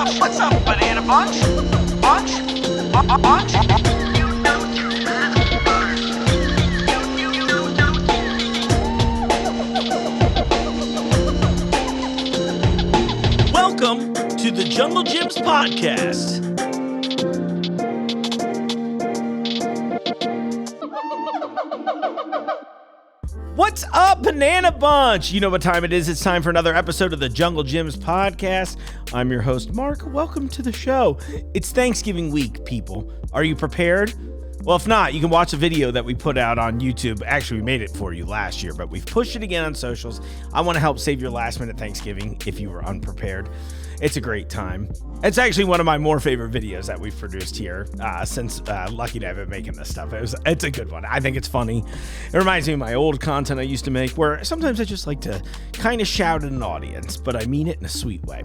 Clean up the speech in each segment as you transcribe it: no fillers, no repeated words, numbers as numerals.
What's up, banana bunch? Bunch? Bunch? Welcome to the Jungle Gyms podcast. What's up, Banana Bunch? You know what time it is. It's time for another episode of the Jungle Gyms podcast. I'm your host, Mark. Welcome to the show. It's Thanksgiving week, people. Are you prepared? Well, if not, you can watch a video that we put out on YouTube. Actually, we made it for you last year, but we've pushed it again on socials. I want to help save your last minute Thanksgiving if you were unprepared. It's a great time. It's actually one of my more favorite videos that we've produced here since lucky to have been making this stuff. It's a good one. I think it's funny. It reminds me of my old content I used to make where sometimes I just like to kind of shout at an audience, but I mean it in a sweet way.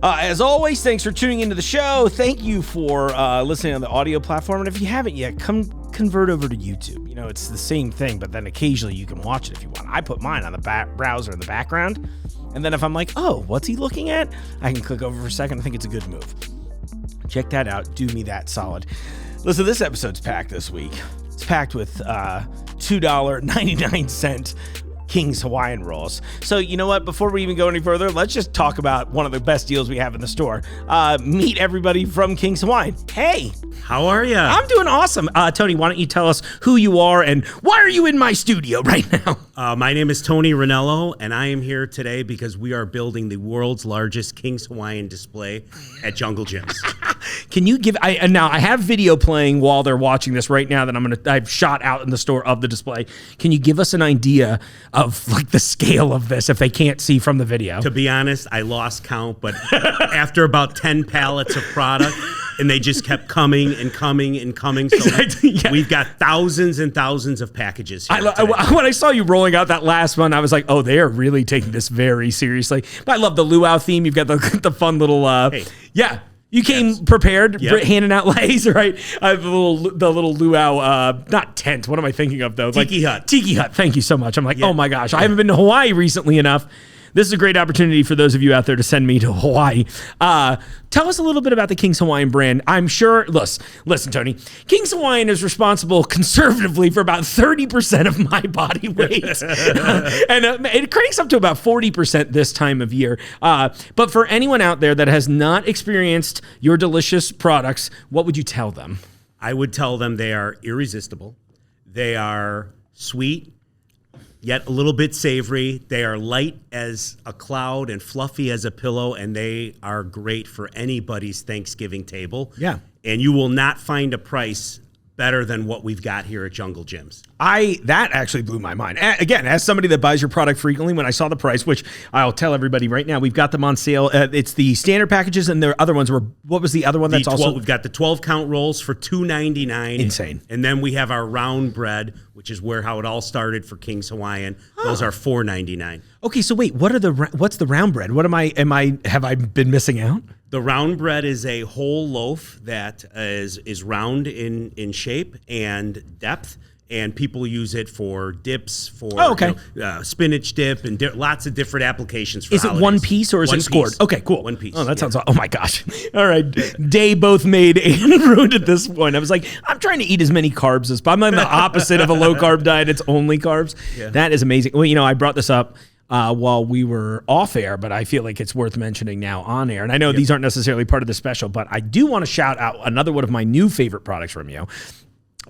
As always, thanks for tuning into the show. Thank you for listening on the audio platform. And if you haven't yet, come convert over to YouTube. You know, it's the same thing, but then occasionally you can watch it if you want. I put mine on the browser in the background. And then if I'm like, oh, what's he looking at? I can click over for a second. I think it's a good move. Check that out. Do me that solid. Listen, this episode's packed this week. It's packed with $2.99 King's Hawaiian rolls. So you know what? Before we even go any further, let's just talk about one of the best deals we have in the store. Meet everybody from King's Hawaiian. Hey. How are you? I'm doing awesome. Tony, why don't you tell us who you are and why are you in my studio right now? My name is Tony Ranello, and I am here today because we are building the world's largest King's Hawaiian display at Jungle Gyms. Can you give? Now I have video playing while they're watching this right now that I've shot out in the store of the display. Can you give us an idea of like the scale of this if they can't see from the video? To be honest, I lost count, but after about 10 pallets of product, and they just kept coming and coming and coming. So exactly, yeah. We've got thousands and thousands of packages here when I saw you rolling out that last one, I was like, oh, they are really taking this very seriously. But I love the luau theme. You've got the fun little, yeah. You came prepared, yep. Handing out lays, right? The little luau, not tent. What am I thinking of though? Tiki hut. Tiki hut. Thank you so much. I'm like, oh my gosh, I haven't been to Hawaii recently enough. This is a great opportunity for those of you out there to send me to Hawaii. Tell us a little bit about the King's Hawaiian brand. I'm sure, listen, Tony, King's Hawaiian is responsible conservatively for about 30% of my body weight. And it cranks up to about 40% this time of year. But for anyone out there that has not experienced your delicious products, what would you tell them? I would tell them they are irresistible. They are sweet, yet a little bit savory. They are light as a cloud and fluffy as a pillow, and they are great for anybody's Thanksgiving table. Yeah. And you will not find a price better than what we've got here at Jungle Gyms. That actually blew my mind. Again, as somebody that buys your product frequently, when I saw the price, which I'll tell everybody right now, we've got them on sale. It's the standard packages, and the other ones were, what was the other one? We've got the 12 count rolls for $2.99. Insane. And then we have our round bread, which is how it all started for King's Hawaiian. Those are $4.99. Okay, so wait, what's the round bread? Have I been missing out? The round bread is a whole loaf that is round in shape and depth, and people use it for dips, for spinach dip, and lots of different applications for holidays. It one piece or is it scored? Okay, cool. One piece. Oh, that sounds, oh my gosh. All right, day both made and ruined at this point. I was like, I'm trying to eat as many carbs as possible. I'm the opposite of a low carb diet. It's only carbs. Yeah. That is amazing. Well, I brought this up while we were off air, but I feel like it's worth mentioning now on air. And I know these aren't necessarily part of the special, but I do want to shout out another one of my new favorite products from you,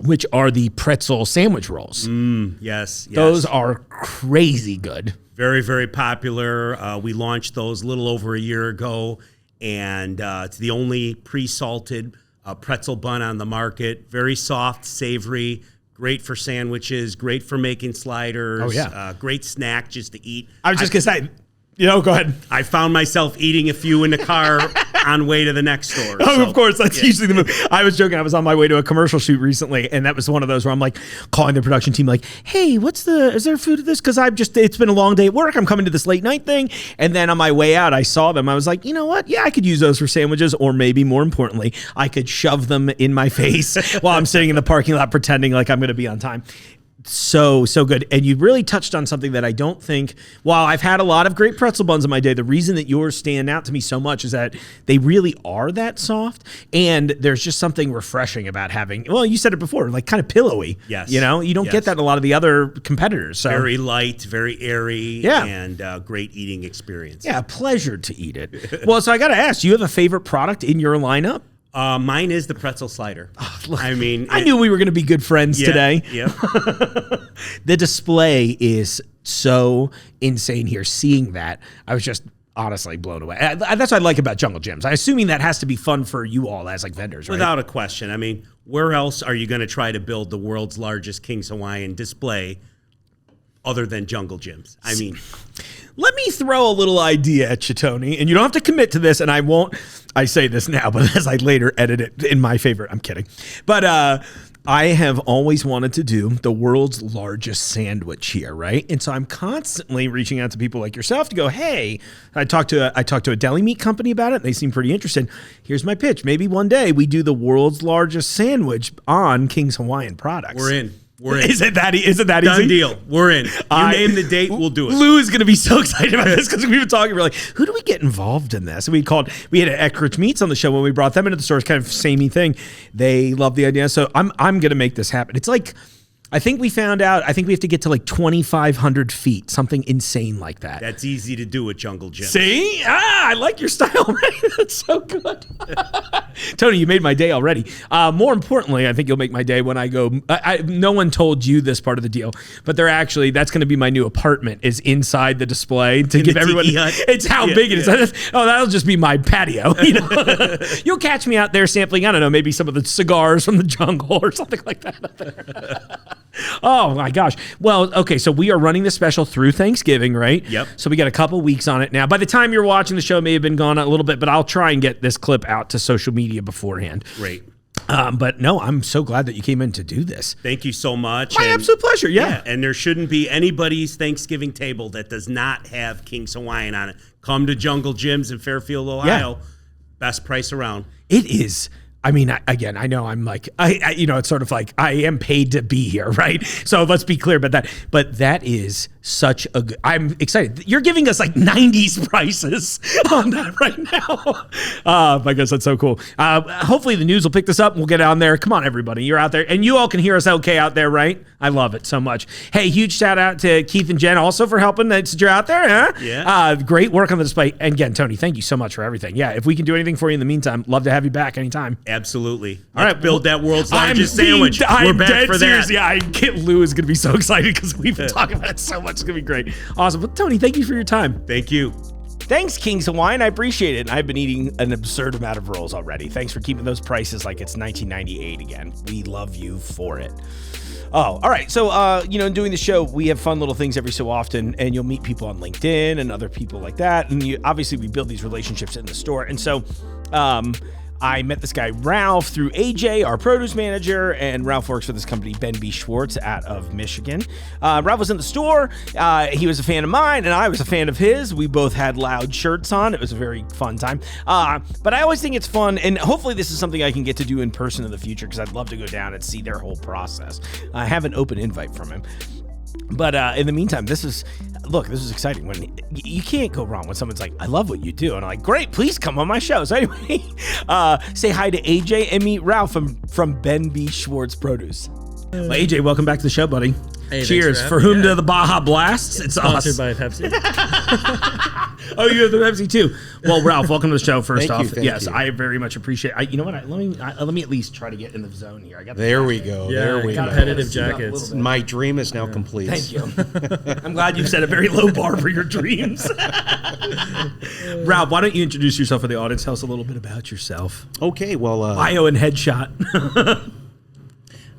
which are the pretzel sandwich rolls. Yes. Those are crazy good. Very, very popular. We launched those a little over a year ago, and it's the only pre-salted pretzel bun on the market. Very soft, savory, great for sandwiches, great for making sliders. Oh, yeah. Great snack just to eat. I was just going to say, go ahead. I found myself eating a few in the car on way to the next store. Oh, of course. That's usually the move. I was joking. I was on my way to a commercial shoot recently, and that was one of those where I'm like calling the production team like, hey, is there food to this? Because it's been a long day at work. I'm coming to this late night thing. And then on my way out, I saw them. I was like, you know what? Yeah, I could use those for sandwiches, or maybe more importantly, I could shove them in my face while I'm sitting in the parking lot pretending like I'm going to be on time. So good. And you really touched on something that I don't think, while I've had a lot of great pretzel buns in my day, the reason that yours stand out to me so much is that they really are that soft. And there's just something refreshing about having, well, you said it before, like kind of pillowy. Yes. You know, you don't get that in a lot of the other competitors. So. Very light, very airy, and great eating experience. Yeah, a pleasure to eat it. Well, so I got to ask, do you have a favorite product in your lineup? Mine is the pretzel slider. Oh, look, I mean, I knew we were going to be good friends today. Yeah. The display is so insane here. Seeing that, I was just honestly blown away. That's what I like about Jungle Gyms. I'm assuming that has to be fun for you all as like vendors, right? Without a question. I mean, where else are you going to try to build the world's largest King's Hawaiian display other than Jungle Gyms? I mean, let me throw a little idea at you, Tony, and you don't have to commit to this, and I won't. I say this now, but as I later edit it in my favor, I'm kidding. But I have always wanted to do the world's largest sandwich here, right? And so I'm constantly reaching out to people like yourself to go, hey, I talked to a deli meat company about it, and they seem pretty interested. Here's my pitch. Maybe one day we do the world's largest sandwich on King's Hawaiian products. we're in. Is it that easy? Done deal. We're in. You name the date, we'll do it. Lou is going to be so excited about this because we've been talking. We're like, who do we get involved in this? And we had Eckrich Meats on the show when we brought them into the store. It's kind of samey thing. They love the idea. So I'm going to make this happen. It's like, I think we found out, I think we have to get to like 2,500 feet, something insane like that. That's easy to do at Jungle Gym. See? I like your style, right? That's so good. Tony, you made my day already. More importantly, I think you'll make my day when I go. No one told you this part of the deal, but that's going to be my new apartment is inside the display to give everyone. It's how big it is. Oh, that'll just be my patio. You know? You'll catch me out there sampling, I don't know, maybe some of the cigars from the jungle or something like that up there. Oh my gosh. Well, okay, so we are running the special through Thanksgiving, right? Yep. So we got a couple weeks on it now. By the time you're watching the show, it may have been gone a little bit, but I'll try and get this clip out to social media beforehand. Great. But no, I'm so glad that you came in to do this. Thank you so much. My absolute pleasure, yeah. And there shouldn't be anybody's Thanksgiving table that does not have King's Hawaiian on it. Come to Jungle Gyms in Fairfield, Ohio. Yeah. Best price around. It is. I mean, again, I know I'm like, it's sort of like I am paid to be here, right? So let's be clear about that. But that is such a good, I'm excited. You're giving us like 90s prices on that right now. I guess that's so cool. Hopefully the news will pick this up and we'll get on there. Come on, everybody. You're out there and you all can hear us okay out there, right? I love it so much. Hey, huge shout out to Keith and Jen also for helping that you're out there, huh? Yeah. Great work on the display. And again, Tony, thank you so much for everything. Yeah, if we can do anything for you in the meantime, love to have you back anytime. Absolutely. All right, build that world's largest sandwich. I'm We're back dead for serious. that. Yeah, Lou is going to be so excited because we've been talking about it so much. It's going to be great. Awesome. Well, Tony, thank you for your time. Thank you. Thanks, King's Hawaiian. I appreciate it. I've been eating an absurd amount of rolls already. Thanks for keeping those prices like it's 1998 again. We love you for it. Oh, all right. So, doing the show, we have fun little things every so often, and you'll meet people on LinkedIn and other people like that. And obviously, we build these relationships in the store. And so, I met this guy, Ralph, through AJ, our produce manager, and Ralph works for this company, Ben B. Schwartz, out of Michigan. Ralph was in the store. He was a fan of mine, and I was a fan of his. We both had loud shirts on. It was a very fun time. But I always think it's fun, and hopefully this is something I can get to do in person in the future, because I'd love to go down and see their whole process. I have an open invite from him. But in the meantime, this is exciting. When you can't go wrong when someone's like, I love what you do. And I'm like, great, please come on my show. So anyway, say hi to AJ and meet Ralph from Ben B. Schwartz Produce. Well, AJ, welcome back to the show, buddy. Hey, cheers. For whom to the Baja Blasts? It's sponsored us. by Pepsi. Oh, you have the Pepsi too. Well, Ralph, welcome to the show. First off, Thank yes, you. I very much appreciate. You know what? Let me at least try to get in the zone here. I got. There we go. Yeah, there we competitive go. jackets. My dream is now complete. Thank you. I'm glad you've set a very low bar for your dreams. Ralph, why don't you introduce yourself for the audience? Tell us a little bit about yourself. Okay, well, Bio and headshot.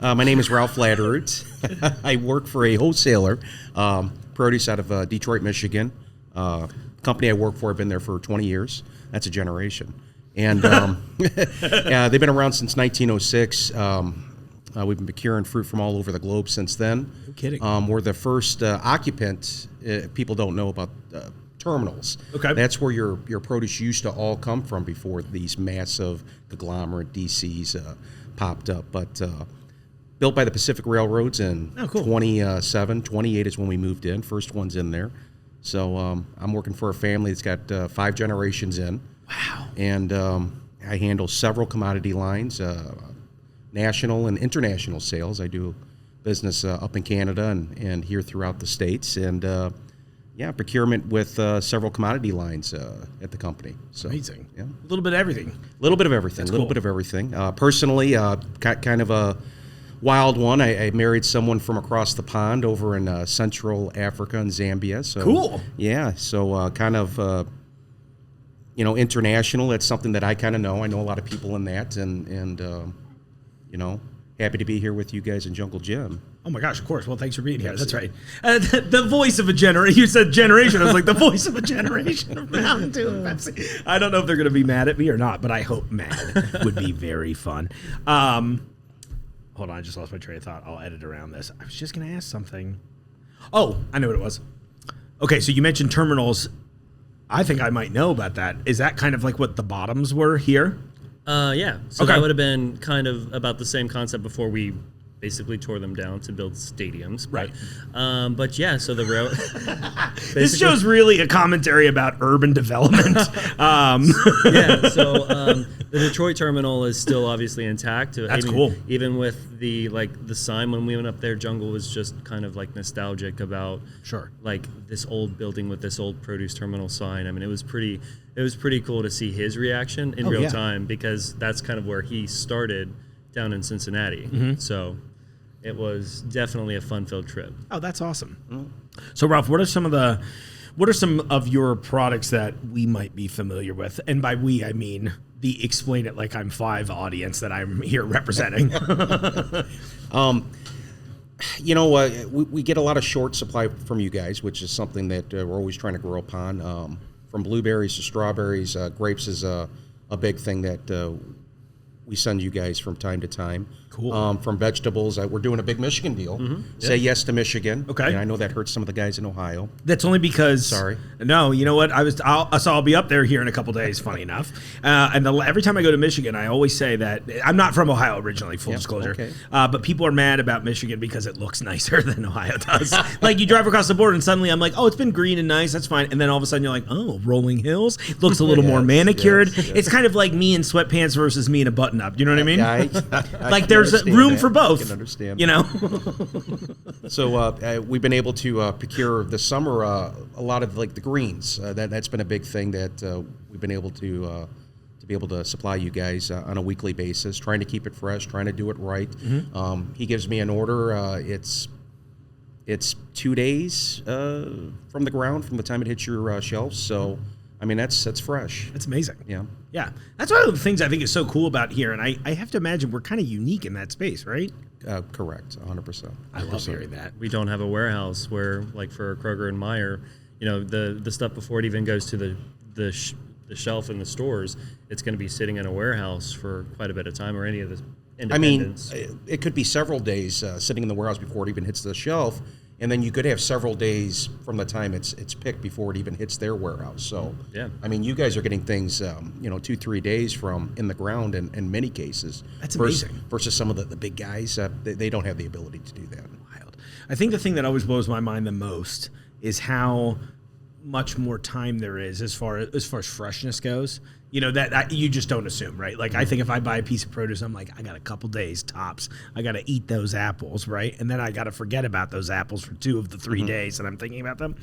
my name is Ralph Latterud. I work for a wholesaler, produce out of Detroit, Michigan. Company I work for, I've been there for 20 years. That's a generation. And they've been around since 1906. We've been procuring fruit from all over the globe since then. No kidding. We're the first occupant. People don't know about terminals. Okay. That's where your produce used to all come from before these massive conglomerate DCs popped up. But Built by the Pacific Railroads in Oh, cool. 27, 28 is when we moved in. First one's in there. So I'm working for a family that's got 5 generations in. Wow. And I handle several commodity lines, national and international sales. I do business up in Canada and here throughout the States. And procurement with several commodity lines at the company. So, Amazing. Yeah. A little bit of everything. A little bit of everything. That's A little cool. bit of everything. Personally, kind of a wild one. I married someone from across the pond over in Central Africa and Zambia. So Cool. Yeah. So kind of international. That's something that I kind of know. I know a lot of people in that, and happy to be here with you guys in Jungle Gym. Oh my gosh, of course. Well, thanks for being here. That's right. The voice of a generation. You said generation. I was like, the voice of a generation of Mountain Dew and Pepsi. I don't know if they're going to be mad at me or not, but I hope mad would be very fun. Hold on, I just lost my train of thought. I'll edit around this. I was just going to ask something. Oh, I know what it was. Okay, so you mentioned terminals. I think I might know about that. Is that kind of like what the bottoms were here? Yeah. So Okay. that would have been kind of about the same concept before we basically tore them down to build stadiums. Right. But yeah, so the rail. This show's really a commentary about urban development. Yeah. So the Detroit terminal is still obviously intact. That's even, cool. Even with the sign when we went up there, Jungle was just kind of like nostalgic about Sure. like this old building with this old produce terminal sign. I mean, it was pretty cool to see his reaction in real yeah. time because that's kind of where he started down in Cincinnati. Mm-hmm. So it was definitely a fun-filled trip. Oh, that's awesome. So, Ralph, what are some of your products that we might be familiar with? And by we, I mean the Explain It Like I'm 5 audience that I'm here representing. We get a lot of short supply from you guys, which is something that we're always trying to grow upon. From blueberries to strawberries, grapes is a big thing that we send you guys from time to time. Cool. From vegetables, we're doing a big Michigan deal. Say yes to Michigan. Okay. And I know that hurts some of the guys in Ohio. That's only because. Sorry. No, you know what? I'll be up there here in a couple days. Funny enough, and every time I go to Michigan, I always say that I'm not from Ohio originally. Full disclosure. Okay. But people are mad about Michigan because it looks nicer than Ohio does. Like you drive across the border and suddenly I'm like, oh, it's been green and nice. That's fine. And then all of a sudden you're like, oh, rolling hills looks a little more manicured. yes. It's kind of like me in sweatpants versus me in a button up. You know what I mean? I Like can there's understand room that. for both. I can understand. You know. So we've been able to procure this summer a lot of like the greens. That's been a big thing that we've been able to be able to supply you guys on a weekly basis. Trying to keep it fresh, trying to do it right. He gives me an order. It's 2 days from the ground from the time it hits your shelves. So I mean that's fresh. That's amazing. Yeah. Yeah. That's one of the things I think is so cool about here. And I have to imagine we're kind of unique in that space, right? Correct. 100%. I love hearing that. We don't have a warehouse where, like for Kroger and Meyer, the stuff before it even goes to the shelf in the stores, it's going to be sitting in a warehouse for quite a bit of time, or any of the independents. I mean, it could be several days sitting in the warehouse before it even hits the shelf, and then you could have several days from the time it's picked before it even hits their warehouse. So, yeah. I mean, you guys are getting things, 2-3 days from in the ground in many cases. That's amazing. Versus some of the big guys, they don't have the ability to do that. Wild. I think the thing that always blows my mind the most is how much more time there is as far as freshness goes. That you just don't assume, right? Like I think if I buy a piece of produce, I'm like, I got a couple days tops. I got to eat those apples, right? And then I got to forget about those apples for 2 of the 3 days that I'm thinking about them.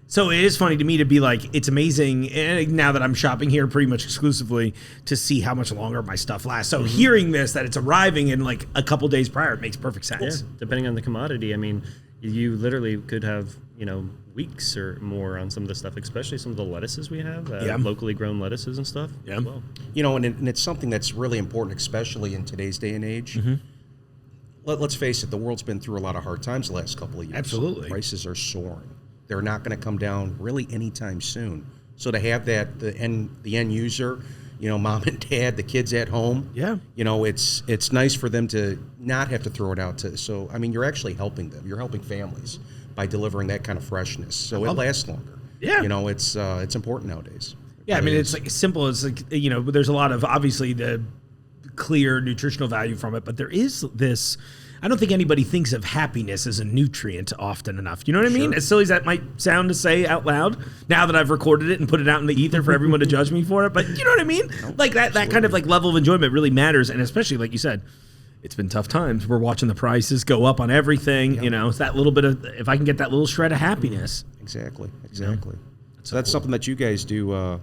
So it is funny to me to be like, it's amazing, and now that I'm shopping here pretty much exclusively, to see how much longer my stuff lasts. So hearing this, that it's arriving in like a couple days prior, it makes perfect sense. Yeah, depending on the commodity. I mean, you literally could have, weeks or more on some of the stuff, especially some of the lettuces we have, locally grown lettuces and stuff. Yeah. As well. And it's something that's really important, especially in today's day and age. Let's face it, the world's been through a lot of hard times the last couple of years. Absolutely. Prices are soaring. They're not going to come down really anytime soon. So to have that, the end user, mom and dad, the kids at home, it's nice for them to not have to throw it out. So, I mean, you're actually helping them. You're helping families by delivering that kind of freshness. So it lasts longer. Yeah. It's important nowadays. Yeah, I mean, it's like simple as like, there's a lot of, obviously the clear nutritional value from it, but there is this. I don't think anybody thinks of happiness as a nutrient often enough. You know what I mean? As silly as that might sound to say out loud, now that I've recorded it and put it out in the ether for everyone to judge me for it, but you know what I mean? Like that kind of like level of enjoyment really matters, and especially like you said, it's been tough times. We're watching the prices go up on everything. You know, it's that little bit of, if I can get that little shred of happiness. Exactly. So that's something that you guys do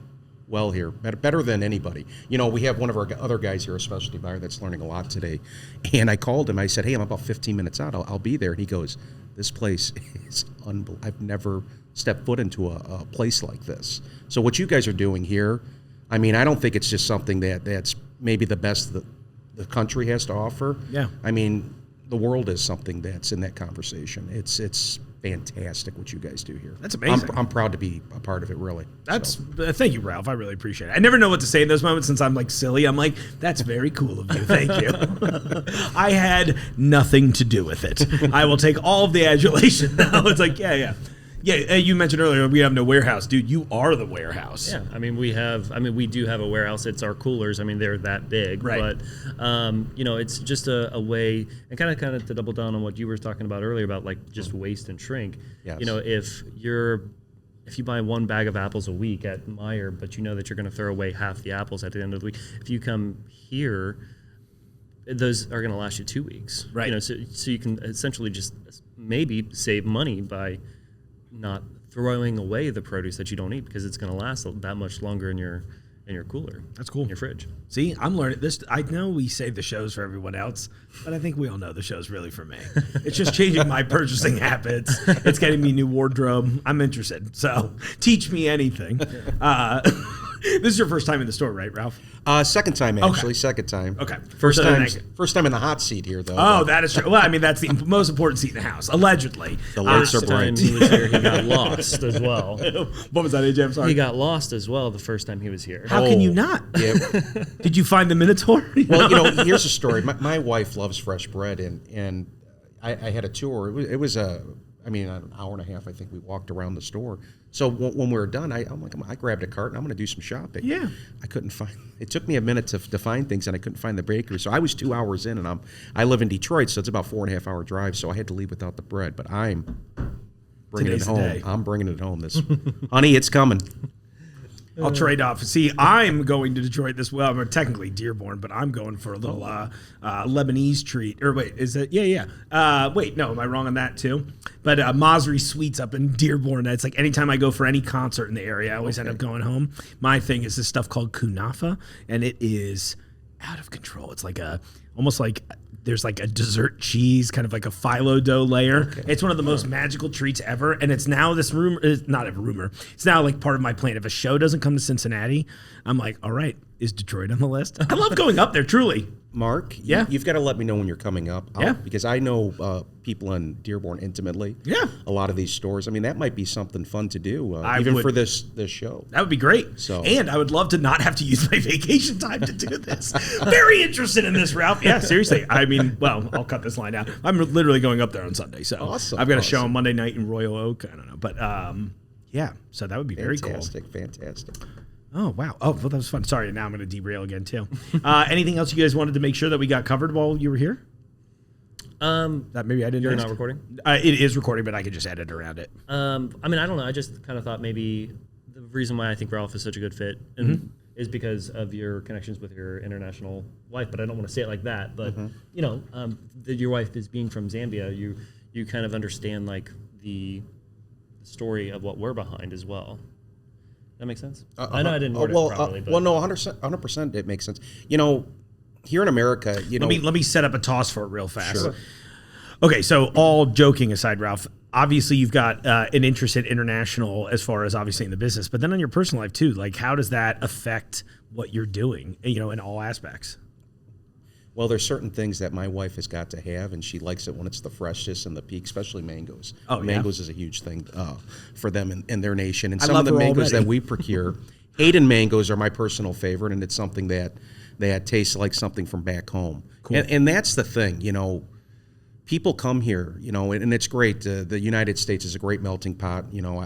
well here, better than anybody. You know, we have one of our other guys here, a specialty buyer, that's learning a lot today. And I called him. I said, hey, I'm about 15 minutes out. I'll be there. And he goes, this place is unbelievable. I've never stepped foot into a place like this. So what you guys are doing here, I mean, I don't think it's just something that's maybe the best that the country has to offer. Yeah. I mean, the world is something that's in that conversation. It's fantastic what you guys do here. That's amazing. I'm proud to be a part of it, really. That's thank you, Ralph. I really appreciate it. I never know what to say in those moments since I'm like silly. I'm like, that's very cool of you. Thank you. I had nothing to do with it. I will take all of the adulation now. It's like, yeah. You mentioned earlier we have no warehouse, dude. You are the warehouse. Yeah, I mean we do have a warehouse. It's our coolers. I mean they're that big, right? But you know, it's just a way, and kind of to double down on what you were talking about earlier about like just waste and shrink. Yes. You know, if you buy one bag of apples a week at Meijer, but you know that you're going to throw away half the apples at the end of the week, if you come here, those are going to last you 2 weeks, right? You know, so you can essentially just maybe save money by not throwing away the produce that you don't eat because it's going to last that much longer in your cooler. That's cool. In your fridge. See, I'm learning this. I know we save the shows for everyone else, but I think we all know the show's really for me. It's just changing my purchasing habits. It's getting me new wardrobe. I'm interested. So teach me anything. This is your first time in the store, right, Ralph? Second time, actually. Okay. Second time. Okay. First time in the hot seat here, though. Oh, that is true. Well, I mean, that's the most important seat in the house, allegedly. The lights are First time bright. he was here, he got lost as well. What was that, AJ? I'm sorry. He got lost as well the first time he was here. How can you not? Yeah. Did you find the Minotaur? Well, you know, here's a story. My wife loves fresh bread, and I had a tour. It was an hour and a half, I think we walked around the store. So when we were done, I'm like, I grabbed a cart and I'm going to do some shopping. Yeah. I couldn't find, it took me a minute to find things and I couldn't find the bakery. So I was 2 hours in and I live in Detroit, so it's about 4.5 hour drive. So I had to leave without the bread, but I'm bringing Today's it home. the day. I'm bringing it home. Honey, it's coming. I'll trade off. See, I'm going to Detroit this well. I'm technically Dearborn, but I'm going for a little Lebanese treat. Or wait, is it? Yeah. Wait, no, am I wrong on that too? But Masri Sweets up in Dearborn. It's like anytime I go for any concert in the area, I always end up going home. My thing is this stuff called kunafa, and it is out of control. It's like almost like there's like a dessert cheese, kind of like a phyllo dough layer. Okay. It's one of the most magical treats ever. And it's now this rumor, it's not a rumor. It's now like part of my plan. If a show doesn't come to Cincinnati, I'm like, all right, is Detroit on the list? I love going up there, truly. Mark, yeah, you've got to let me know when you're coming up. Because I know people in Dearborn intimately. Yeah. A lot of these stores. I mean, that might be something fun to do, for this show. That would be great. And I would love to not have to use my vacation time to do this. Very interested in this, Ralph. Yeah, seriously. I mean, well, I'll cut this line out. I'm literally going up there on Sunday. So awesome. I've got a show on Monday night in Royal Oak. I don't know. But yeah, so that would be very cool. Fantastic. Oh, wow. Oh, well, that was fun. Sorry, now I'm going to derail again, too. Anything else you guys wanted to make sure that we got covered while you were here? That maybe I didn't. You're not recording? It is recording, but I could just edit around it. I mean, I don't know. I just kind of thought maybe the reason why I think Ralph is such a good fit is because of your connections with your international wife. But I don't want to say it like that. But you know, your wife is being from Zambia. You kind of understand like the story of what we're behind as well. That makes sense. I know I didn't word it properly. Well, no, 100%. It makes sense. You know, here in America, let me set up a toss for it real fast. Sure. Okay, so all joking aside, Ralph, obviously you've got an interest in international as far as obviously in the business, but then on your personal life too. Like, how does that affect what you're doing? You know, in all aspects. Well, there's certain things that my wife has got to have, and she likes it when it's the freshest and the peak, especially mangoes. Oh, mangoes is a huge thing for them in their nation. And I some of the love her mangoes already. that we procure, Hayden mangoes are my personal favorite, and it's something that tastes like something from back home. Cool. And that's the thing, you know. People come here, you know, and it's great. The United States is a great melting pot. You know,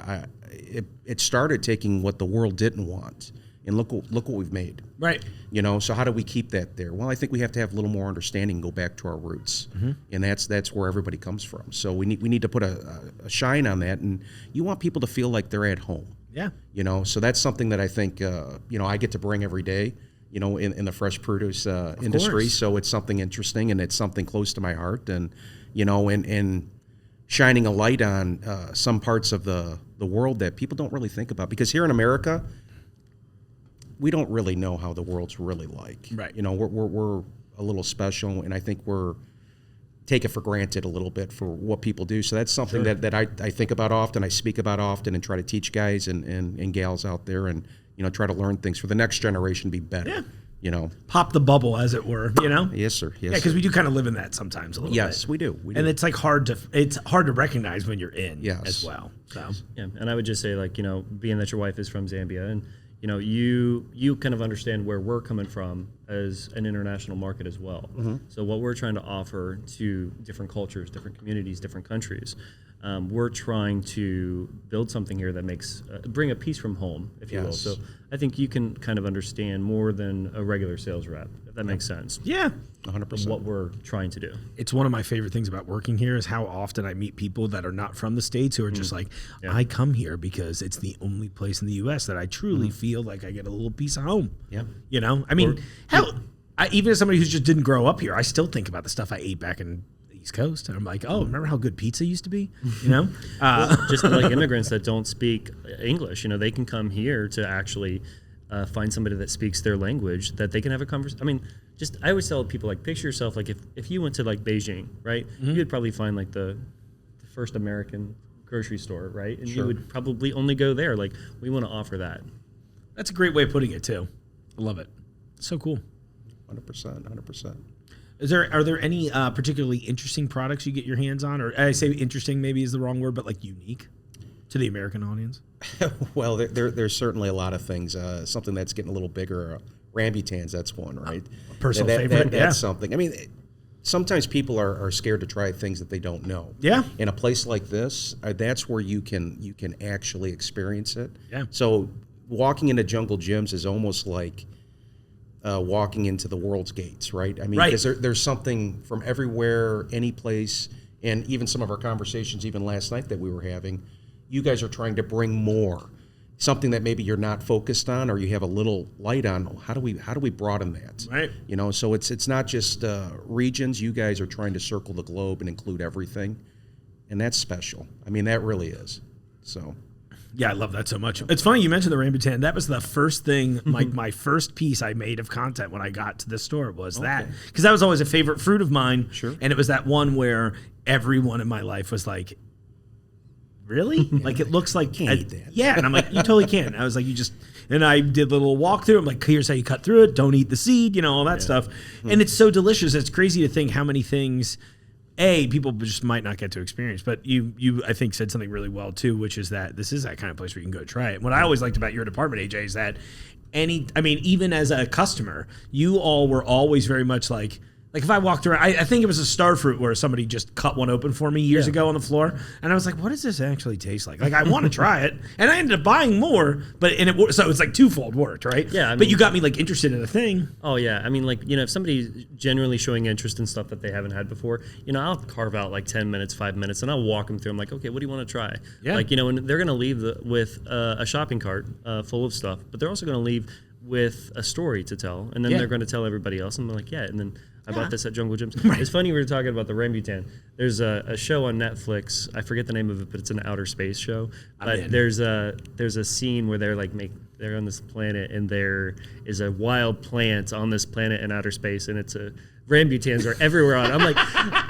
it started taking what the world didn't want and look what we've made. Right. You know, so how do we keep that there? Well, I think we have to have a little more understanding, go back to our roots, and that's where everybody comes from. So we need to put a shine on that, and you want people to feel like they're at home. Yeah. You know, so that's something that I think I get to bring every day. You know, in the fresh produce industry, course. so it's something interesting and it's something close to my heart, and and shining a light on some parts of the world that people don't really think about, because here in America, we don't really know how the world's really like. Right. You know, we're a little special, and I think we're take it for granted a little bit for what people do. So that's something that I think about often, I speak about often, and try to teach guys and gals out there, and try to learn things for the next generation to be better. Yeah. Pop the bubble, as it were. Yes, sir. Yes, yeah, because we do kind of live in that sometimes a little bit. Yes, we do. And it's like hard to recognize when you're in as well. So Yeah, and I would just say, like, being that your wife is from Zambia, and you kind of understand where we're coming from as an international market as well. So what we're trying to offer to different cultures, different communities, different countries, we're trying to build something here that makes bring a piece from home, if you will. So I think you can kind of understand more than a regular sales rep, if that makes sense. yeah. 100%. What we're trying to do. It's one of my favorite things about working here is how often I meet people that are not from the States who are just like, I come here because it's the only place in the U.S. that I truly feel like I get a little piece of home. Yeah. I mean, even as somebody who just didn't grow up here, I still think about the stuff I ate back in the East Coast. And I'm like, oh, remember how good pizza used to be? Just like immigrants that don't speak English, they can come here to actually find somebody that speaks their language that they can have a conversation. I mean, I always tell people, like, picture yourself, like, if you went to, like, Beijing, right? You would probably find, like, the first American grocery store, right? And you would probably only go there. Like, we want to offer that. That's a great way of putting it, too. I love it. So cool. 100%. Are there any particularly interesting products you get your hands on? Or I say interesting maybe is the wrong word, but like unique to the American audience? Well, there's certainly a lot of things. Something that's getting a little bigger, rambutans, that's one, right? Personal favorite, That's something. I mean, sometimes people are scared to try things that they don't know. Yeah. In a place like this, that's where you can actually experience it. Yeah. So walking into Jungle Gyms is almost like walking into the world's gates, right? I mean, because there's something from everywhere, any place, and even some of our conversations, even last night that we were having, you guys are trying to bring more, something that maybe you're not focused on, or you have a little light on. How do we broaden that? Right. So it's not just regions. You guys are trying to circle the globe and include everything, and that's special. I mean, that really is. So. Yeah, I love that so much. It's funny you mentioned the rambutan. That was the first thing, my first piece I made of content when I got to the store was that. Because that was always a favorite fruit of mine. Sure. And it was that one where everyone in my life was like, really? Like, it looks like... Can't eat that. Yeah, and I'm like, you totally can. I was like, and I did a little walkthrough. I'm like, here's how you cut through it. Don't eat the seed, all that stuff. And it's so delicious. It's crazy to think how many things... people just might not get to experience, but you I think said something really well too, which is that this is that kind of place where you can go try it. And what I always liked about your department, AJ, is that even as a customer, you all were always very much like if I walked around, I think it was a star fruit where somebody just cut one open for me years ago on the floor, and I was like, what does this actually taste like? Like, I want to try it, and I ended up buying more, so it's like twofold worked, right? Yeah. But you got me like interested in a thing. Oh yeah, I mean, like, if somebody's genuinely showing interest in stuff that they haven't had before, I'll carve out like 10 minutes, 5 minutes, and I'll walk them through. I'm like, okay, what do you want to try? Yeah. Like, and they're gonna leave with a shopping cart full of stuff, but they're also gonna leave with a story to tell, and then they're gonna tell everybody else, and they're like, and then I bought this at Jungle Gyms. Right. It's funny we were talking about the rambutan. There's a show on Netflix. I forget the name of it, but it's an outer space show. But there's a scene where they're on this planet, and there is a wild plant on this planet in outer space, and it's rambutans are everywhere on. I'm like,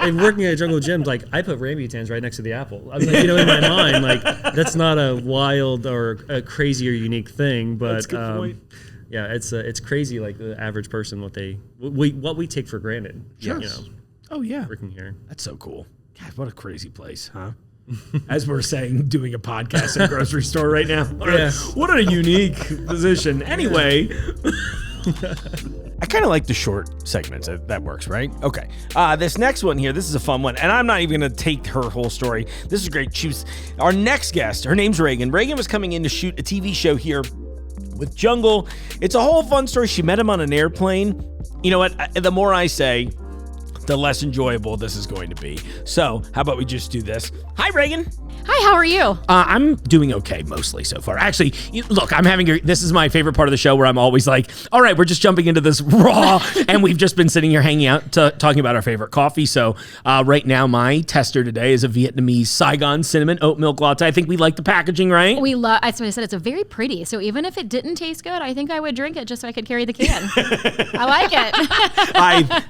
and working at Jungle Gyms, like, I put rambutans right next to the apple. I'm like, in my mind, like, that's not a wild or a crazy or unique thing, but that's a good point. Yeah, it's crazy, like the average person what we take for granted. Sure. Oh yeah. Working here. That's so cool. God, what a crazy place, huh? As we're saying, doing a podcast in a grocery store right now. What a unique position. Anyway. I kind of like the short segments. That works, right? Okay. This next one here, this is a fun one. And I'm not even going to take her whole story. This is great. Our next guest, her name's Ragan. Ragan was coming in to shoot a TV show here with Jungle. It's a whole fun story. She met him on an airplane. You know what? The more I say, the less enjoyable this is going to be. So how about we just do this? Hi, Ragan. Hi, how are you? I'm doing okay mostly so far. Actually, look, this is my favorite part of the show where I'm always like, all right, we're just jumping into this raw, and we've just been sitting here hanging out talking about our favorite coffee. So right now, my tester today is a Vietnamese Saigon cinnamon oat milk latte. I think we like the packaging, right? We love, that's what I said, it's a very pretty. So even if it didn't taste good, I think I would drink it just so I could carry the can. I like it.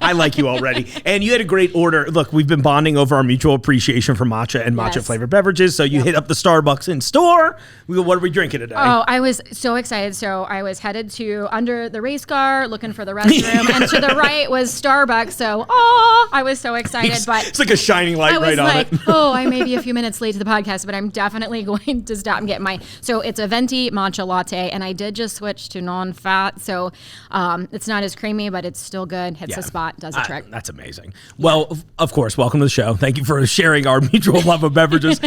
I like you already. And you had a great order. Look, we've been bonding over our mutual appreciation for matcha and matcha flavored beverages. So you hit up the Starbucks in store. We go, what are we drinking today? Oh, I was so excited. So I was headed to under the race car, looking for the restroom, and to the right was Starbucks. So, I was so excited. It's like a shining light right on it. I may be a few minutes late to the podcast, but I'm definitely going to stop and get so it's a venti matcha latte, and I did just switch to non-fat. So it's not as creamy, but it's still good. Hits the spot, does the trick. That's amazing. Well, of course, welcome to the show. Thank you for sharing our mutual love of beverages.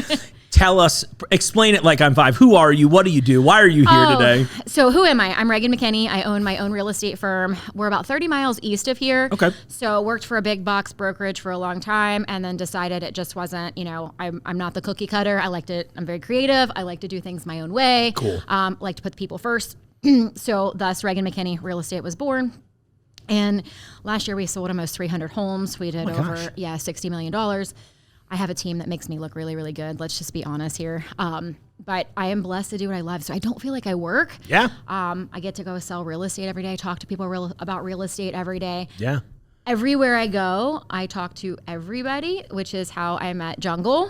Explain it like I'm 5. Who are you? What do you do? Why are you here today? So who am I? I'm Ragan McKinney. I own my own real estate firm. We're about 30 miles east of here. Okay. So worked for a big box brokerage for a long time, and then decided it just wasn't, I'm not the cookie cutter. I'm very creative. I like to do things my own way. Cool. Like to put the people first. So thus Ragan McKinney Real Estate was born. And last year we sold almost 300 homes. We did over $60 million. I have a team that makes me look really, really good. Let's just be honest here. But I am blessed to do what I love, so I don't feel like I work. Yeah. I get to go sell real estate every day. I talk to people about real estate every day. Yeah. Everywhere I go, I talk to everybody, which is how I met Jungle.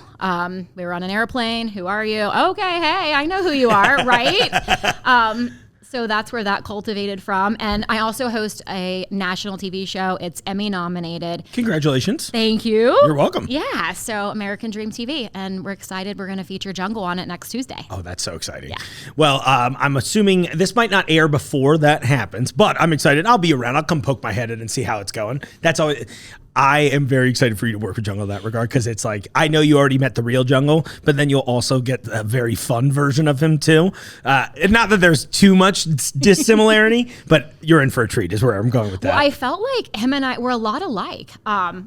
We were on an airplane. Who are you? Okay, hey, I know who you are, right? So that's where that cultivated from. And I also host a national TV show. It's Emmy nominated. Congratulations. Thank you. You're welcome. Yeah. So American Dream TV. And we're excited. We're going to feature Jungle on it next Tuesday. Oh, that's so exciting. Yeah. Well, I'm assuming this might not air before that happens, but I'm excited. I'll be around. I'll come poke my head in and see how it's going. That's always... I am very excited for you to work with Jungle in that regard, because it's like, I know you already met the real Jungle, but then you'll also get a very fun version of him too. Not that there's too much dissimilarity, but you're in for a treat is where I'm going with that. Well, I felt like him and I were a lot alike.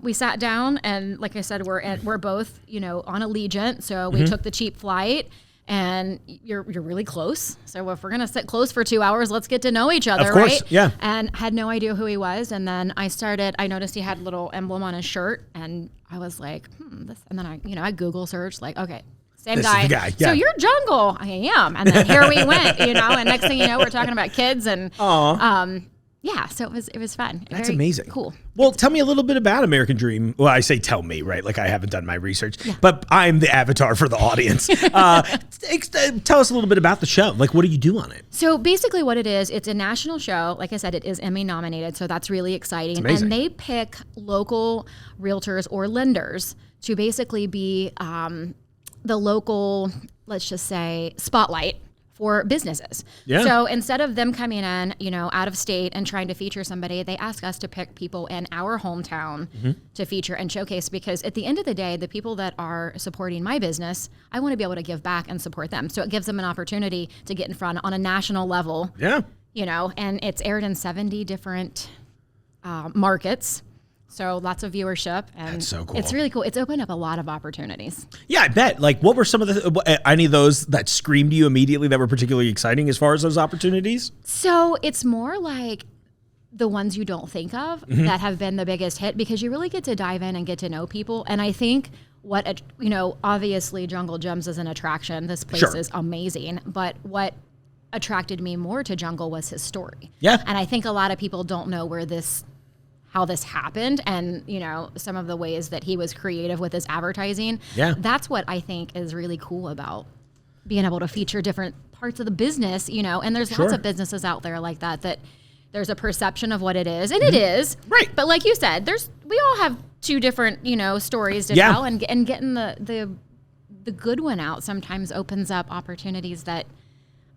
We sat down, and like I said, we're both, on Allegiant. So we took the cheap flight. And you're really close. So if we're going to sit close for 2 hours, let's get to know each other, of course, right? Yeah. And had no idea who he was. And then I noticed he had a little emblem on his shirt, and I was like, this. And then I Google searched, like, okay, same this guy. Is the guy. Yeah. So you're Jungle. I am. And then here we went, and next thing you know, we're talking about kids and, yeah, so it was fun. That's very amazing. Cool. Well, tell me a little bit about American Dream. Well, I say tell me, right? Like I haven't done my research, but I'm the avatar for the audience. Tell us a little bit about the show. Like, what do you do on it? So basically what it is, it's a national show. Like I said, it is Emmy nominated, so that's really exciting. It's amazing. And they pick local realtors or lenders to basically be the local, let's just say, spotlight for businesses. Yeah. So instead of them coming in, out of state and trying to feature somebody, they ask us to pick people in our hometown to feature and showcase, because at the end of the day, the people that are supporting my business, I want to be able to give back and support them. So it gives them an opportunity to get in front on a national level. Yeah. And it's aired in 70 different markets. So lots of viewership, and that's so cool. It's really cool. It's opened up a lot of opportunities. Yeah, I bet. Like, what were some of any of those that screamed to you immediately that were particularly exciting as far as those opportunities? So it's more like the ones you don't think of that have been the biggest hit, because you really get to dive in and get to know people. And I think obviously Jungle Gems is an attraction. This place is amazing. But what attracted me more to Jungle was his story. Yeah. And I think a lot of people don't know how this happened, and some of the ways that he was creative with his advertising. Yeah. That's what I think is really cool about being able to feature different parts of the business, and there's lots of businesses out there like that there's a perception of what it is, and it is. Right. But like you said, we all have two different, stories to tell, and getting the good one out sometimes opens up opportunities that,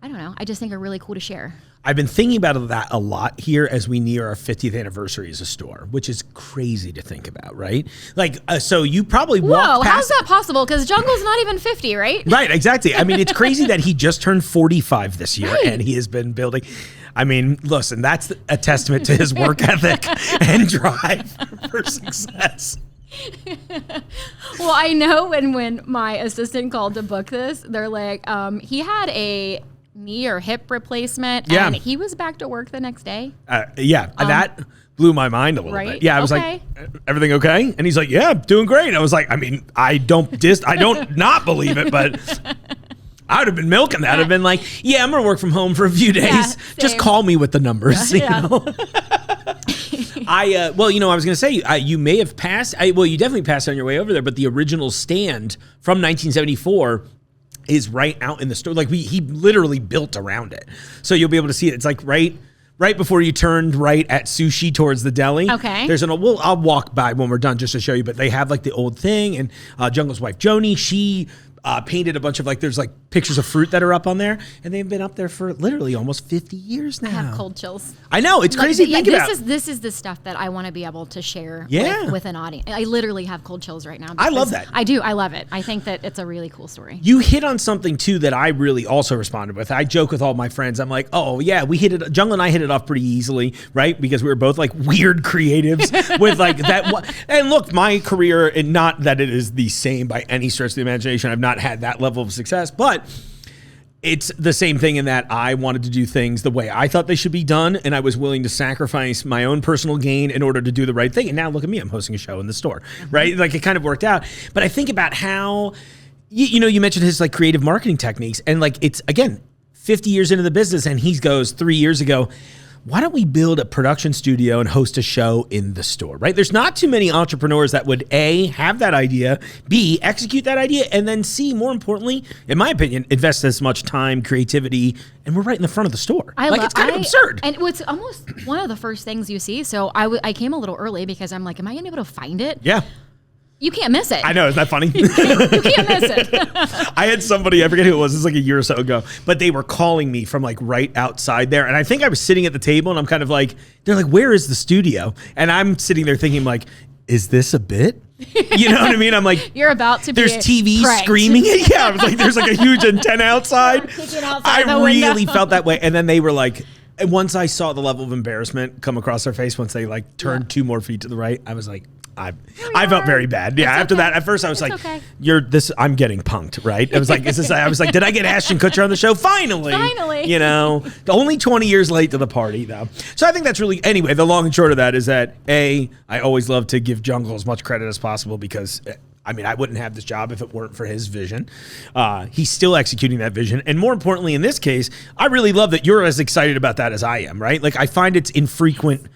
I don't know, I just think are really cool to share. I've been thinking about that a lot here as we near our 50th anniversary as a store, which is crazy to think about, right? Like, so you probably walked past. How's that possible? Because Jungle's not even 50, right? Right, exactly. I mean, it's crazy that he just turned 45 this year, Right. and he has been building. I mean, listen, that's a testament to his work ethic and drive for success. Well, I know when my assistant called to book this, they're like, he had a knee or hip replacement, Yeah. and he was back to work the next day. That blew my mind a little Right? bit. Yeah, I was Okay. like, everything okay? And he's like, yeah, doing great. I was like, I mean, I don't not believe it, but I would have been milking that. I've been like, yeah, I'm going to work from home for a few days. Just same. call me with the numbers, Yeah. you know? I was going to say, you may have passed, you definitely passed on your way over there, but the original stand from 1974 is right out in the store. Like he literally built around it. So you'll be able to see it. It's like right before you turned right at Sushi towards the deli. Okay. There's I'll walk by when we're done just to show you, but they have like the old thing, and Jungle's wife, Joni, she painted a bunch of there's pictures of fruit that are up on there, and they've been up there for literally almost 50 years now. I have cold chills. I know, it's crazy to think about. This is the stuff that I want to be able to share with an audience. I literally have cold chills right now. I love that. I do. I love it. I think that it's a really cool story. You hit on something too that I really also responded with. I joke with all my friends. I'm like, oh yeah, Jungle and I hit it off pretty easily, right? Because we were both like weird creatives with like that. And look, my career, and not that it is the same by any stretch of the imagination. I've not had that level of success, but it's the same thing in that I wanted to do things the way I thought they should be done, and I was willing to sacrifice my own personal gain in order to do the right thing. And now look at me, I'm hosting a show in the store, right? Like it kind of worked out. But I think about how, you mentioned his like creative marketing techniques, and like it's, again, 50 years into the business, and he goes 3 years ago, why don't we build a production studio and host a show in the store, right? There's not too many entrepreneurs that would A, have that idea, B, execute that idea, and then C, more importantly, in my opinion, invest as much time, creativity, and we're right in the front of the store. It's kind of absurd. And it's almost one of the first things you see. So I came a little early because I'm like, am I going to be able to find it? Yeah. You can't miss it. I know, isn't that funny? You can't miss it. I had somebody, I forget who it was, this was like a year or so ago, but they were calling me from like right outside there. And I think I was sitting at the table, and I'm kind of like, they're like, where is the studio? And I'm sitting there thinking like, is this a bit? You know what I mean? I'm like, you're about to be there's TV pranked. screaming. Yeah, I was like, there's like a huge antenna outside. Kicking outside I the window. really felt that way. And then they were like, and once I saw the level of embarrassment come across their face, once they like turned 2 more feet to the right, I was like, I felt very bad. Yeah, It's after okay. that, at first I was It's like, okay. I'm getting punked, right? I was like, did I get Ashton Kutcher on the show? Finally. Only 20 years late to the party though. So I think that's really, anyway, the long and short of that is that I always love to give Jungle as much credit as possible, because I mean, I wouldn't have this job if it weren't for his vision. He's still executing that vision. And more importantly, in this case, I really love that you're as excited about that as I am, right? Like I find it's infrequent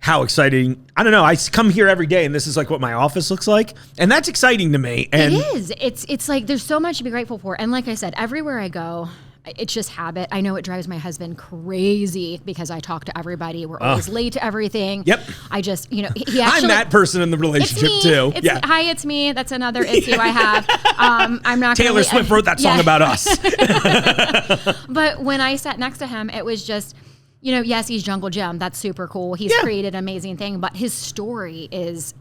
how exciting. I don't know. I come here every day, and this is like what my office looks like, and that's exciting to me. And it is. It's like there's so much to be grateful for. And like I said, everywhere I go, it's just habit. I know it drives my husband crazy because I talk to everybody. We're always late to everything. Yep. I just, he actually, I'm that person in the relationship it's me. too. Hi, it's me. That's another issue I have. I'm not Taylor Swift wrote that song about us. But when I sat next to him, it was just, yes, he's Jungle Jim. That's super cool. He's created an amazing thing, but his story is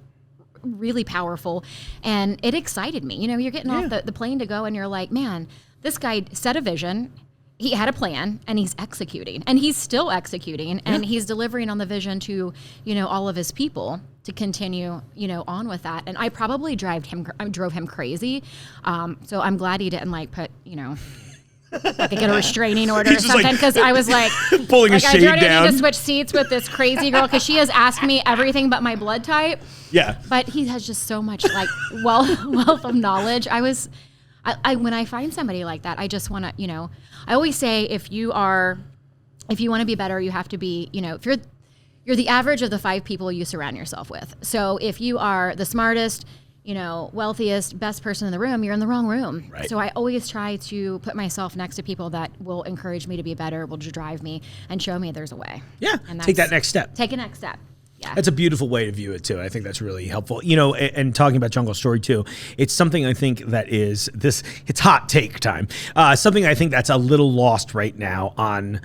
really powerful, and it excited me. You're getting off the plane to go, and you're like, man, this guy set a vision. He had a plan, and he's executing, and he's still executing, and he's delivering on the vision to, all of his people to continue, on with that. And I probably drove him crazy. So I'm glad he didn't put, like get a restraining order or something, because I was like pulling a shade I down. need to switch seats with this crazy girl because she has asked me everything but my blood type. Yeah. But he has just so much wealth of knowledge. When I find somebody like that, I just want to, I always say if you want to be better, you have to be, if you're the average of the 5 people you surround yourself with. So if you are the smartest, wealthiest, best person in the room, you're in the wrong room. Right. So I always try to put myself next to people that will encourage me to be better, will drive me, and show me there's a way. Yeah. And Take that next step. Take a next step. Yeah. That's a beautiful way to view it too. I think that's really helpful. And talking about Jungle's story too, it's something I think that is it's hot take time. Something I think that's a little lost right now on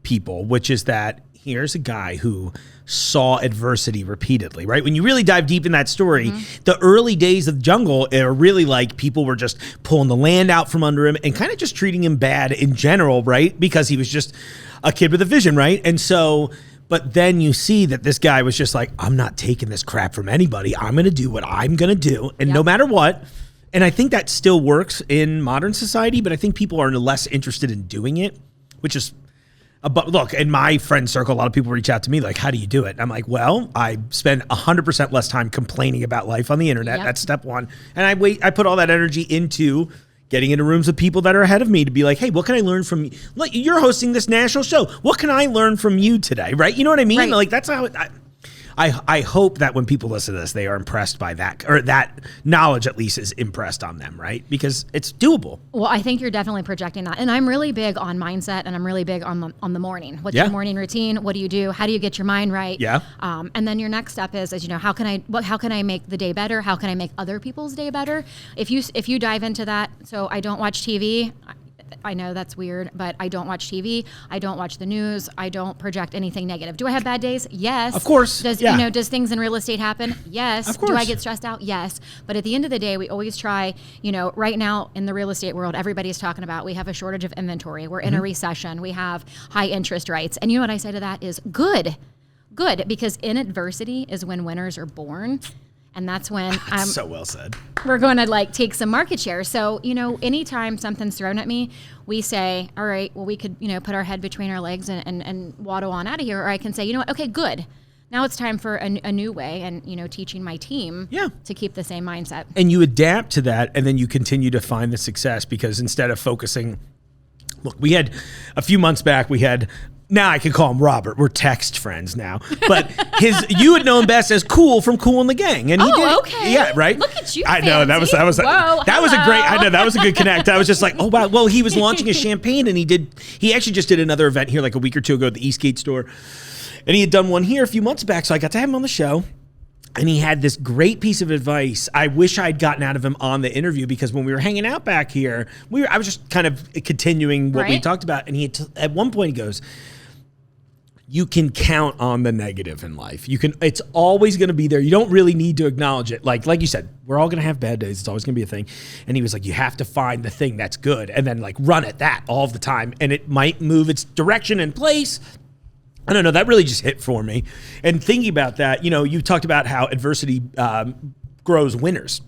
people, which is that here's a guy who saw adversity repeatedly, right? When you really dive deep in that story, the early days of Jungle are really like people were just pulling the land out from under him and kind of just treating him bad in general, right? Because he was just a kid with a vision, right? And so, but then you see that this guy was just like, I'm not taking this crap from anybody. I'm going to do what I'm going to do. And no matter what, and I think that still works in modern society, but I think people are less interested in doing it, which is, but look, in my friend circle, a lot of people reach out to me like, how do you do it? And I'm like, well, I spend 100% less time complaining about life on the internet. That's step one. And I put all that energy into getting into rooms with people that are ahead of me to be like, hey, what can I learn from you? Like, you're hosting this national show. What can I learn from you today? Right? You know what I mean? Right. Like, that's how I hope that when people listen to this, they are impressed by that, or that knowledge at least is impressed on them, right? Because it's doable. Well, I think you're definitely projecting that. And I'm really big on mindset, and I'm really big on the morning. What's your morning routine? What do you do? How do you get your mind right? Yeah. And then your next step is you know, how can I make the day better? How can I make other people's day better? If you dive into that, so I don't watch TV. I know that's weird, but I don't watch TV. I don't watch the news. I don't project anything negative. Do I have bad days? Yes. Of course. Does things in real estate happen? Yes. Of course. Do I get stressed out? Yes. But at the end of the day, we always try, right now in the real estate world, everybody's talking about we have a shortage of inventory. We're in a recession. We have high interest rates. And you know what I say to that is good, because in adversity is when winners are born. And that's when so well said. We're going to take some market share. So, anytime something's thrown at me, we say, all right, well, we could, put our head between our legs and waddle on out of here. Or I can say, you know what? Okay, good. Now it's time for a new way and, teaching my team to keep the same mindset. And you adapt to that, and then you continue to find the success because instead of focusing, look, we had a few months back, now I can call him Robert. We're text friends now. But you would know him best as Cool from Cool and the Gang. And he did. Okay. Yeah, right? Look at you, I know, that was Whoa, that was a good connect. I was just like, oh wow. Well, he was launching a champagne, and he actually just did another event here like a week or two ago at the Eastgate store. And he had done one here a few months back, so I got to have him on the show. And he had this great piece of advice. I wish I'd gotten out of him on the interview because when we were hanging out back here, I was just kind of continuing what we talked about. And at one point he goes, you can count on the negative in life. It's always going to be there. You don't really need to acknowledge it. Like you said, we're all going to have bad days. It's always going to be a thing. And he was like, you have to find the thing that's good and then run at that all the time. And it might move its direction and place. I don't know. That really just hit for me. And thinking about that, you talked about how adversity grows winners.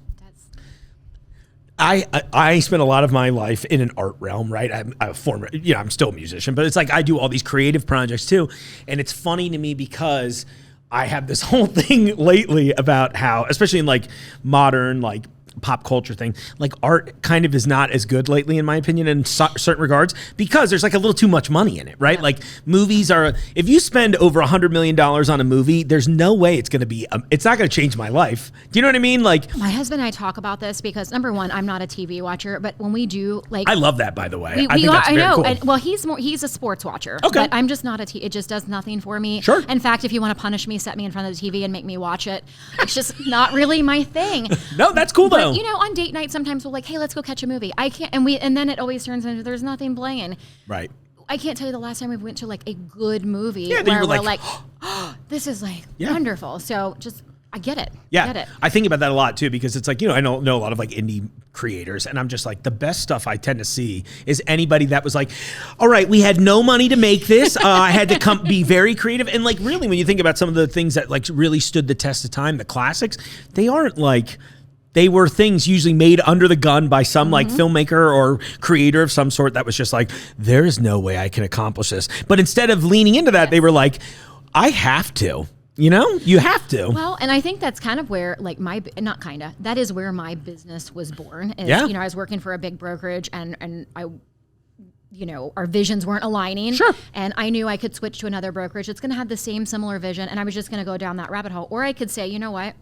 I spent a lot of my life in an art realm, right? I'm a former, I'm still a musician, but it's like I do all these creative projects too. And it's funny to me because I have this whole thing lately about how, especially in modern, pop culture thing, art kind of is not as good lately, in my opinion, in certain regards, because there's a little too much money in it, right? Yeah. Movies are, if you spend over $100 million on a movie, there's no way it's going to be, it's not going to change my life. Do you know what I mean? My husband and I talk about this because number one, I'm not a TV watcher, but when we do I love that, by the way. I think that's very cool. And, well, he's a sports watcher. Okay. But I'm just not it just does nothing for me. Sure. In fact, if you want to punish me, set me in front of the TV and make me watch it. It's just not really my thing. No, that's cool though. But, on date night, sometimes we'll hey, let's go catch a movie. I can't, and then it always turns into there's nothing playing. Right. I can't tell you the last time we went to a good movie where we're oh, this is wonderful. So just, I get it. Yeah. Get it. I think about that a lot too, because it's I know a lot of indie creators, and I'm just the best stuff I tend to see is anybody that was all right, we had no money to make this. I had to be very creative. And really, when you think about some of the things that really stood the test of time, the classics, they aren't they were things usually made under the gun by some filmmaker or creator of some sort that was just there's no way I can accomplish this. But instead of leaning into that, they were I have to. You have to. Well, and I think that's kind of where that is where my business was born. I was working for a big brokerage and I our visions weren't aligning. Sure. And I knew I could switch to another brokerage. It's going to have the same similar vision. And I was just going to go down that rabbit hole. Or I could say, you know what?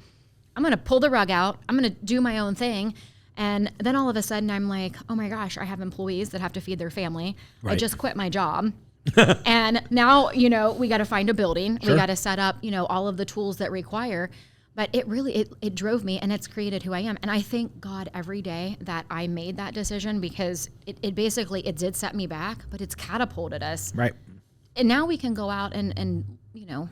I'm going to pull the rug out. I'm going to do my own thing. And then all of a sudden I'm oh my gosh, I have employees that have to feed their family. Right. I just quit my job. And now, we got to find a building. Sure. We got to set up, all of the tools that require. But it really, it drove me and it's created who I am. And I thank God every day that I made that decision because it basically, it did set me back, but it's catapulted us. Right. And now we can go out and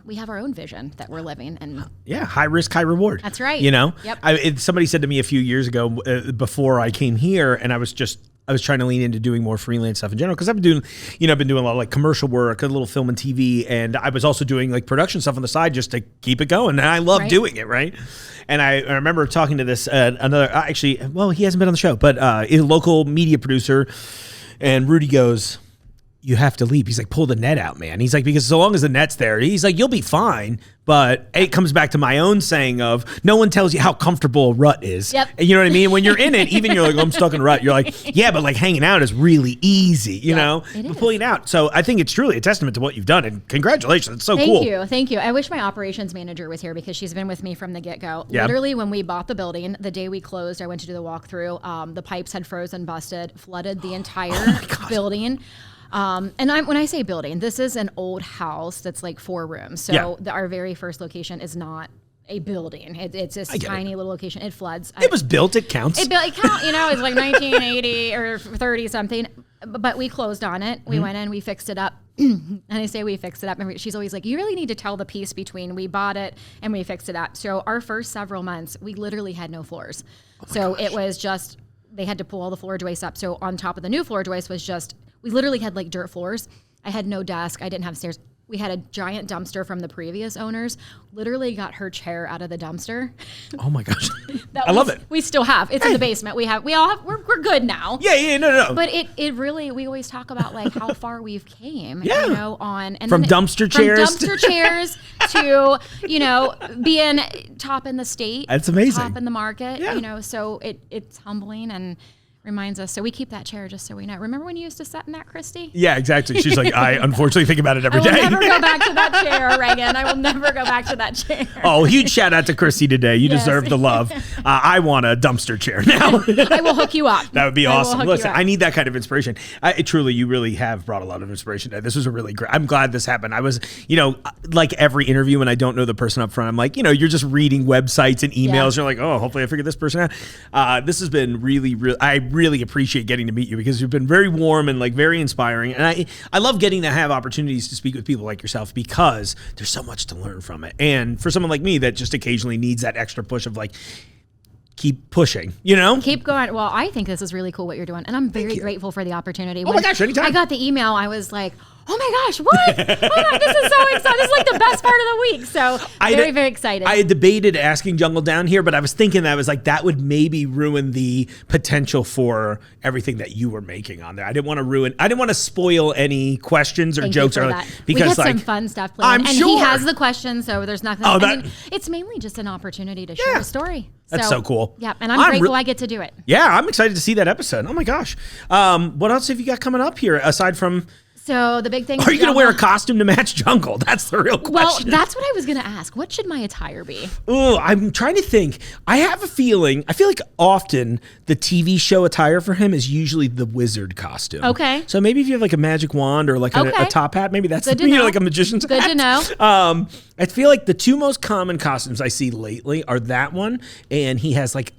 we have our own vision that we're living. And yeah, high risk, high reward. That's right. Yep. Somebody said to me a few years ago before I came here, and I was trying to lean into doing more freelance stuff in general because I've been doing a lot of like commercial work, a little film and TV, and I was also doing like production stuff on the side just to keep it going. And I love doing it, right? And I remember talking to this he hasn't been on the show, but a local media producer, and Rudy goes, "You have to leap." He's like, "Pull the net out, man." He's like, because so long as the net's there, he's like, "You'll be fine." But it comes back to my own saying of no one tells you how comfortable a rut is. Yep. And you know what I mean? When you're in it, even you're like, I'm stuck in a rut. You're like, yeah, but like hanging out is really easy, you know? But pulling out. So I think it's truly a testament to what you've done. And congratulations. It's so cool. Thank you. I wish my operations manager was here because she's been with me from the get-go. Yeah. Literally, when we bought the building, the day we closed, I went to do the walkthrough. The pipes had frozen, busted, flooded the entire building. When I say building, this is an old house that's like 4 rooms. So our very first location is not a building. It's this tiny little location. It floods. It was built. It counts. It's like 1980 or 30 something. But we closed on it. We went in, we fixed it up. And I say we fixed it up. And she's always like, you really need to tell the piece between we bought it and we fixed it up. So our first several months, we literally had no floors. It was just, they had to pull all the floor joists up. So on top of the new floor joist was just, we literally had like dirt floors. I had no desk. I didn't have stairs. We had a giant dumpster from the previous owners. Literally got her chair out of the dumpster. Oh my gosh. I love it. We still have. It's in the basement. We're good now. Yeah, no. But it really, we always talk about like how far we've came, from dumpster chairs to, being top in the state. That's amazing. Top in the market, Yeah. So it's humbling and reminds us. So we keep that chair just so we know. Remember when you used to sit in that, Christy? Yeah, exactly. She's like, I unfortunately think about it every day. I will never go back to that chair, Ragan. I will never go back to that chair. Oh, huge shout out to Christy today. You deserve the love. I want a dumpster chair now. I will hook you up. That would be awesome. Listen, I need that kind of inspiration. You really have brought a lot of inspiration today. This was a really great, I'm glad this happened. I was, like every interview when I don't know the person up front, I'm like, you're just reading websites and emails. Yeah. You're like, oh, hopefully I figure this person out. This has been really, I really appreciate getting to meet you because you've been very warm and like very inspiring. And I love getting to have opportunities to speak with people like yourself because there's so much to learn from it. And for someone like me that just occasionally needs that extra push of like, keep pushing, Keep going. Well, I think this is really cool what you're doing. And I'm very grateful for the opportunity. Oh my gosh, anytime. I got the email, I was like, oh my gosh, what? Oh my, this is so exciting. This is like the best part of the week. So very excited. I had debated asking Jungle down here, but I was thinking that would maybe ruin the potential for everything that you were making on there. I didn't want to spoil any questions or jokes or because we had some fun stuff planned. And he has the questions, so there's nothing. It's mainly just an opportunity to share a story. That's so cool. Yeah, and I'm grateful I get to do it. Yeah, I'm excited to see that episode. Oh my gosh. What else have you got coming up here aside from... So the big thing. Are you going to wear a costume to match Jungle? That's the real question. Well, that's what I was going to ask. What should my attire be? Oh, I'm trying to think. I have a feeling. I feel like often the TV show attire for him is usually the wizard costume. Okay. So maybe if you have like a magic wand or like a top hat, maybe that's like a magician's hat. Good to know. I feel like the two most common costumes I see lately are that one, and he has like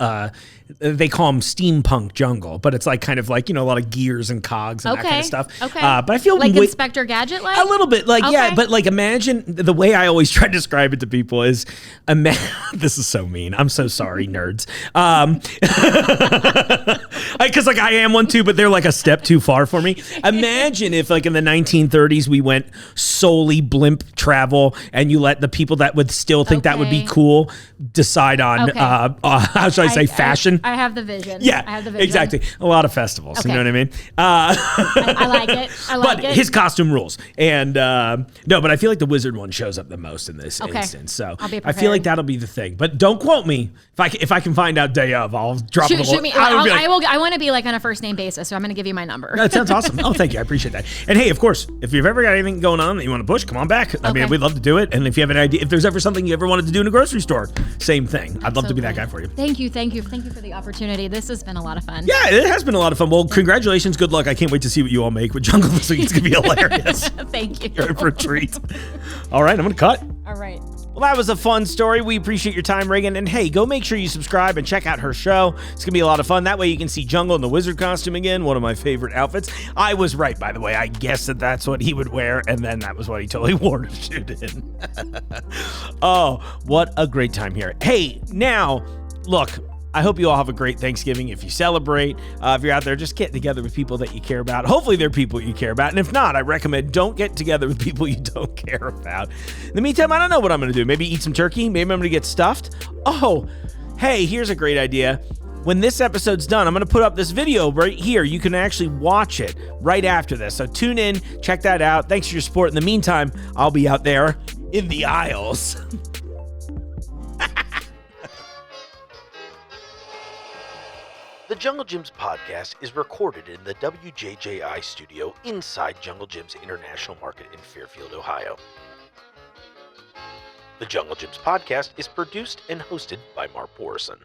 they call him steampunk Jungle, but it's like kind of like a lot of gears and cogs and that kind of stuff. Okay. But I feel like Inspector Gadget, like a little bit, like but like imagine the way I always try to describe it to people is, this is so mean. I'm so sorry, nerds. Because like I am one too, but they're like a step too far for me. Imagine if like in the 1930s we went solely blimp travel, and you let the people that would still think that would be cool decide on how should I say fashion. I have the vision. Yeah, I have the vision. Exactly. A lot of festivals. Okay. You know what I mean? I like it. But his costume rules. And no, but I feel like the wizard one shows up the most in this instance. So I feel like that'll be the thing. But don't quote me. If I can find out day of, I'll drop it. Shoot me. I want to be like on a first name basis, so I'm going to give you my number. That sounds awesome. Oh, thank you. I appreciate that. And hey, of course, if you've ever got anything going on that you want to push, come on back. I mean, we'd love to do it. And if you have an idea, if there's ever something you ever wanted to do in a grocery store, same thing. I'd love to be that guy for you. Thank you for the opportunity. This has been a lot of fun. Yeah, it has been a lot of fun. Well, congratulations. Good luck. I can't wait to see what you all make with Jungle this week. It's going to be hilarious. Thank you. You're in for a treat. All right, I'm going to cut. All right. Well, that was a fun story. We appreciate your time, Ragan. And hey, go make sure you subscribe and check out her show. It's going to be a lot of fun. That way you can see Jungle in the wizard costume again, one of my favorite outfits. I was right, by the way. I guessed that that's what he would wear, and then that was what he totally wore to shoot in. Oh, what a great time here. Hey, now, look, I hope you all have a great Thanksgiving if you celebrate. If you're out there, just get together with people that you care about. Hopefully they're people you care about. And if not, I recommend don't get together with people you don't care about. In the meantime, I don't know what I'm going to do. Maybe eat some turkey. Maybe I'm going to get stuffed. Oh, hey, here's a great idea. When this episode's done, I'm going to put up this video right here. You can actually watch it right after this. So tune in, check that out. Thanks for your support. In the meantime, I'll be out there in the aisles. The Jungle Gyms podcast is recorded in the WJJI studio inside Jungle Gyms International Market in Fairfield, Ohio. The Jungle Gyms podcast is produced and hosted by Mark Borison.